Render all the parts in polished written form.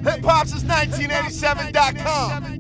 Hip-hop since 1987.com.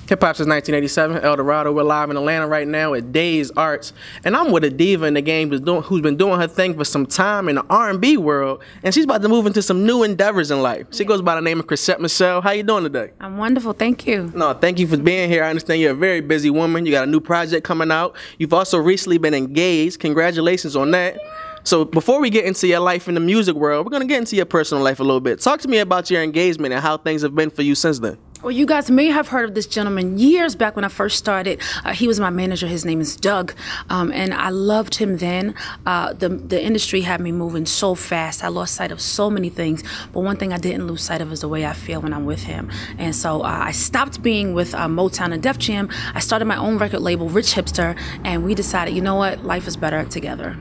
Hip Hop since 1987, El Dorado. We're live in Atlanta right now at Days Arts, and I'm with a diva in the game who's been doing her thing for some time in the R&B world, and she's about to move into some new endeavors in life. She goes by the name of Chrisette Michele. How you doing today? I'm wonderful, thank you. No, thank you for being here. I understand you're a very busy woman. You got a new project coming out. You've also recently been engaged. Congratulations on that. So before we get into your life in the music world, we're going to get into your personal life a little bit. Talk to me about your engagement and how things have been for you since then. Well, you guys may have heard of this gentleman years back when I first started. He was my manager. His name is Doug, and I loved him then. The industry had me moving so fast. I lost sight of so many things, but one thing I didn't lose sight of is the way I feel when I'm with him. And so I stopped being with Motown and Def Jam. I started my own record label, Rich Hipster, and we decided, you know what, life is better together.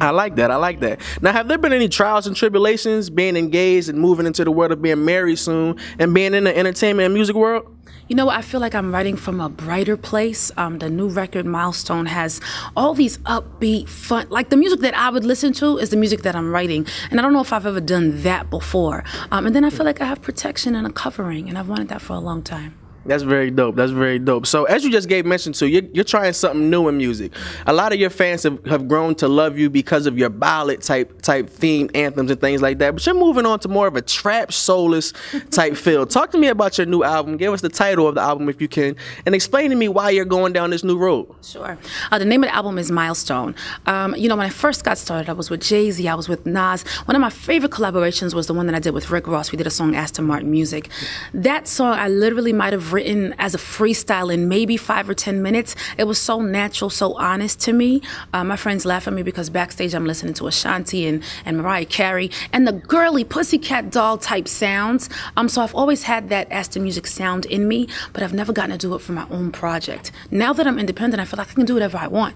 I like that. I like that. Now, have there been any trials and tribulations being engaged and moving into the world of being married soon and being in the entertainment and music world? You know, I feel like I'm writing from a brighter place. The new record, Milestone, has all these upbeat, fun, like the music that I would listen to is the music that I'm writing. And I don't know if I've ever done that before. And then I feel like I have protection and a covering, and I've wanted that for a long time. That's very dope. That's very dope. So as you just gave mention to, you're trying something new in music. A lot of your fans have grown to love you because of your ballad type themed anthems and things like that. But you're moving on to more of a trap, soulless type feel. Talk to me about your new album. Give us the title of the album if you can, and explain to me why you're going down this new road. Sure. The name of the album is Milestone. You know, when I first got started, I was with Jay-Z, I was with Nas. One of my favorite collaborations was the one that I did with Rick Ross. We did a song, Aston Martin Music. That song I literally might have written as a freestyle in maybe 5 or 10 minutes. It was so natural, so honest to me. My friends laugh at me because backstage I'm listening to Ashanti and Mariah Carey and the girly pussycat doll type sounds. So I've always had that Aston music sound in me, but I've never gotten to do it for my own project. Now that I'm independent, I feel like I can do whatever I want.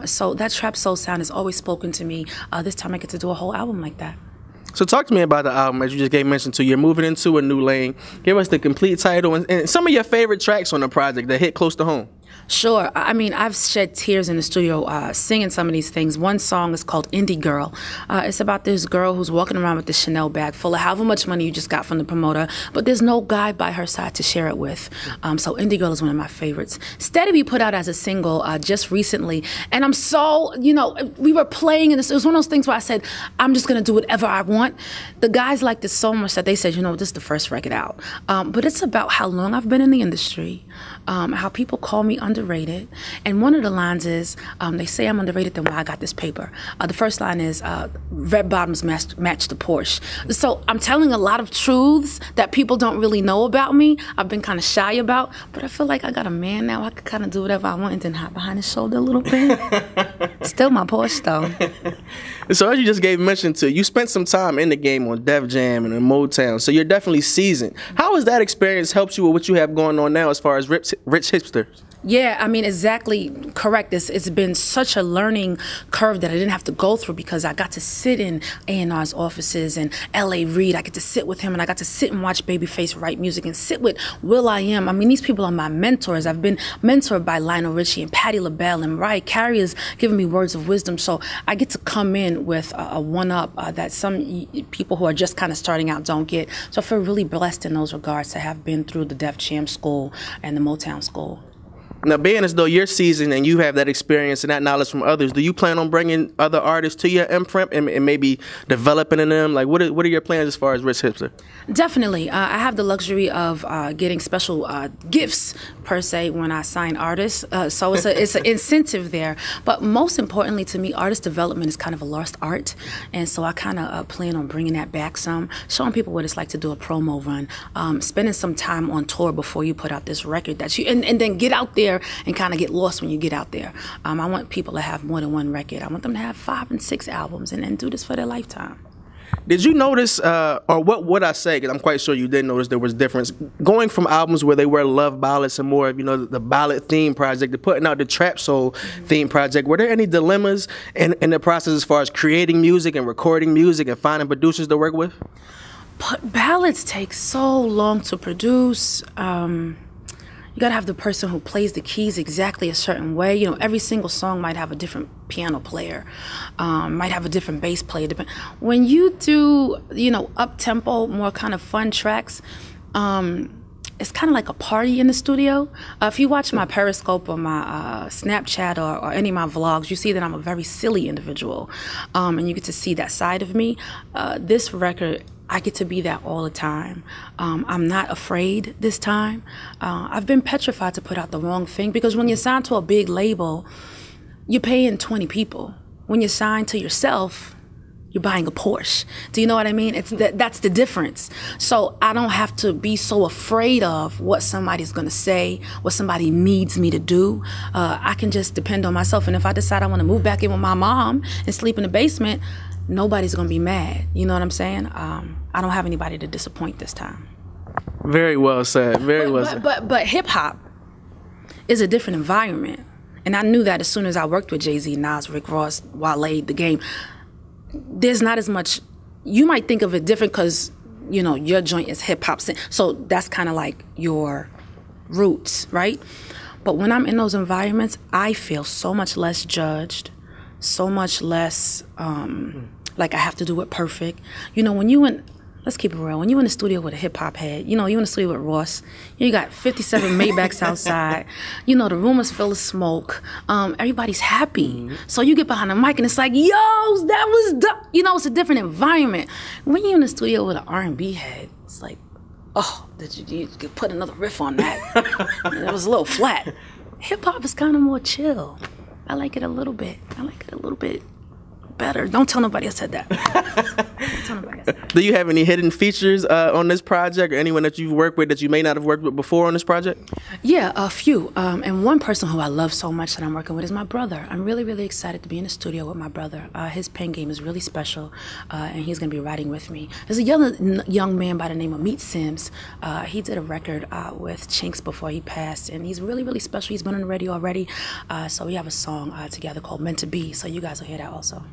So that trap soul sound has always spoken to me. This time I get to do a whole album like that. So talk to me about the album, as you just gave mention to. You're moving into a new lane. Give us the complete title and some of your favorite tracks on the project that hit close to home. Sure. I mean, I've shed tears in the studio singing some of these things. One song is called Indie Girl. It's about this girl who's walking around with this Chanel bag full of however much money you just got from the promoter, but there's no guy by her side to share it with. So Indie Girl is one of my favorites. Steady we put out as a single just recently, and I'm so, you know, we were playing, and it was one of those things where I said, I'm just going to do whatever I want. The guys liked this so much that they said, you know, this is the first record out. But it's about how long I've been in the industry, how people call me underrated, and one of the lines is, they say I'm underrated, then why I got this paper. The first line is, red bottoms match the Porsche. So I'm telling a lot of truths that people don't really know about me. I've been kind of shy about, but I feel like I got a man now. I could kind of do whatever I want and then hop behind his shoulder a little bit. Still my Porsche though. So as you just gave mention to, you spent some time in the game on Def Jam and in Motown, so you're definitely seasoned. How has that experience helped you with what you have going on now as far as Rich Hipster? Yeah, I mean, exactly correct. It's been such a learning curve that I didn't have to go through because I got to sit in A&R's offices and L.A. Reid. I get to sit with him, and I got to sit and watch Babyface write music and sit with will.i.am. I mean, these people are my mentors. I've been mentored by Lionel Richie and Patti LaBelle, and Mariah Carey has given me words of wisdom. So I get to come in with a one-up that some people who are just kind of starting out don't get. So I feel really blessed in those regards to have been through the Def Jam school and the Motown school. Now, being as though you're seasoned and you have that experience and that knowledge from others, do you plan on bringing other artists to your imprint and maybe developing in them? Like, what are your plans as far as Rich Hipster? Definitely. I have the luxury of getting special gifts, per se, when I sign artists. So it's an incentive there. But most importantly to me, artist development is kind of a lost art. And so I kind of plan on bringing that back some, showing people what it's like to do a promo run, spending some time on tour before you put out this record that you, and then get out there and kind of get lost when you get out there. I want people to have more than one record. I want them to have 5 and 6 albums and do this for their lifetime. Did you notice, or what would I say, because I'm quite sure you did notice there was difference, going from albums where they were love ballads and more of, you know, the ballad theme project to putting out the trap soul theme project? Were there any dilemmas in the process as far as creating music and recording music and finding producers to work with? But ballads take so long to produce. You gotta have the person who plays the keys exactly a certain way. You know, every single song might have a different piano player, might have a different bass player. When you do, you know, up-tempo, more kind of fun tracks, it's kind of like a party in the studio. If you watch my Periscope or my Snapchat or any of my vlogs, you see that I'm a very silly individual, and you get to see that side of me. This record, I get to be that all the time. I'm not afraid this time. I've been petrified to put out the wrong thing, because when you're signed to a big label, you're paying 20 people. When you're signed to yourself, you're buying a Porsche. Do you know what I mean? That's the difference. So I don't have to be so afraid of what somebody's gonna say, what somebody needs me to do. I can just depend on myself. And if I decide I wanna move back in with my mom and sleep in the basement, nobody's gonna be mad. You know what I'm saying? I don't have anybody to disappoint this time. Very well said. Very well said. But hip hop is a different environment, and I knew that as soon as I worked with Jay-Z, Nas, Rick Ross, Wale, The Game. There's not as much. You might think of it different because, you know, your joint is hip hop, so that's kind of like your roots, right? But when I'm in those environments, I feel so much less judged, so much less like I have to do it perfect. You know, when you let's keep it real, when you in the studio with a hip hop head, you know, you in the studio with Ross, you got 57 Maybachs outside, you know, the room is full of smoke, everybody's happy. So you get behind the mic and it's like, yo, that was you know, it's a different environment. When you in the studio with an R&B head, it's like, oh, you could put another riff on that. That was a little flat. Hip hop is kind of more chill. I like it a little bit. I like it a little bit better. Don't tell nobody I said that. Don't tell nobody I said that. Do you have any hidden features on this project, or anyone that you've worked with that you may not have worked with before on this project? Yeah, a few. And one person who I love so much that I'm working with is my brother. I'm really, really excited to be in the studio with my brother. His pen game is really special, and he's going to be writing with me. There's a young man by the name of Meat Sims. He did a record with Chinks before he passed, and he's really, really special. He's been on the radio already. So we have a song together called Meant to Be, so you guys will hear that also.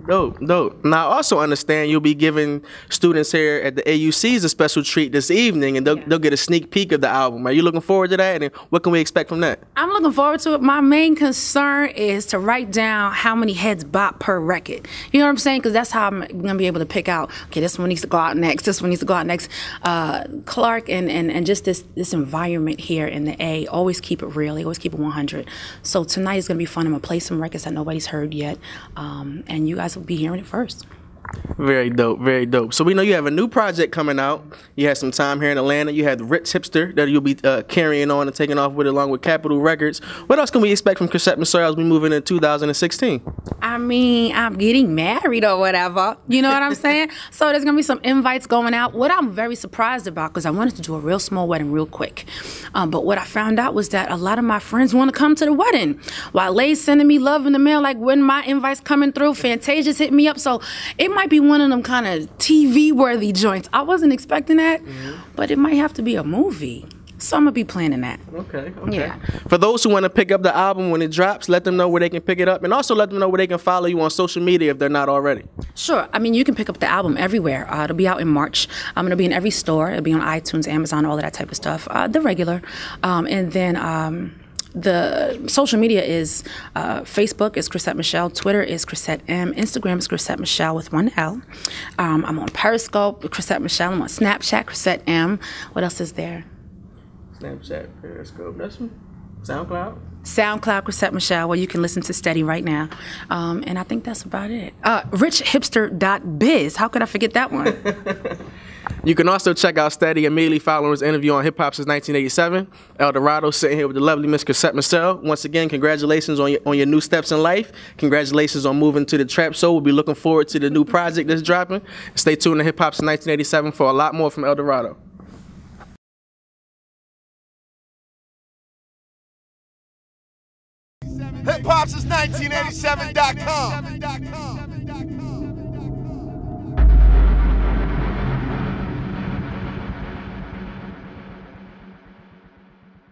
Dope, dope. Now, I also understand you'll be giving students here at the AUCs a special treat this evening, and they'll get a sneak peek of the album. Are you looking forward to that, and what can we expect from that? I'm looking forward to it. My main concern is to write down how many heads bop per record. You know what I'm saying? Because that's how I'm going to be able to pick out, okay, this one needs to go out next, this one needs to go out next. Clark and just this environment here in the A, always keep it real. They always keep it 100. So tonight is going to be fun. I'm going to play some records that nobody's heard yet, and you guys will be hearing it first. Very dope, very dope. So we know you have a new project coming out. You had some time here in Atlanta. You had the Rich Hipster that you'll be carrying on and taking off with, along with Capitol Records. What else can we expect from Chrisette Michele as we move into 2016? I mean, I'm getting married or whatever. You know what I'm saying? So there's going to be some invites going out. What I'm very surprised about, because I wanted to do a real small wedding real quick. But what I found out was that a lot of my friends want to come to the wedding. Wale's sending me love in the mail, like when my invites coming through. Fantasia's hit me up. So it might be one of them kind of TV-worthy joints. I wasn't expecting that, but it might have to be a movie. So I'm going to be planning that. Okay, okay. Yeah. For those who want to pick up the album when it drops, let them know where they can pick it up, and also let them know where they can follow you on social media if they're not already. Sure. I mean, you can pick up the album everywhere. It'll be out in March. I'm going to be in every store. It'll be on iTunes, Amazon, all of that type of stuff. The regular. And then the social media is Facebook is Chrisette Michele, Twitter is Chrisette M, Instagram is Chrisette Michele with one L. I'm on Periscope, Chrisette Michele. I'm on Snapchat, Chrisette M. What else is there? Snapchat, Periscope, that's one. SoundCloud? SoundCloud, Chrisette Michele, where you can listen to Steady right now. And I think that's about it. Richhipster.biz. How could I forget that one? You can also check out Steady immediately following his interview on Hip Hop Since 1987. El Dorado sitting here with the lovely Miss Chrisette Michele. Once again, congratulations on your new steps in life. Congratulations on moving to the trap show. We'll be looking forward to the new project that's dropping. Stay tuned to Hip Hop Since 1987 for a lot more from El Dorado. Hip Hop Since 1987.com.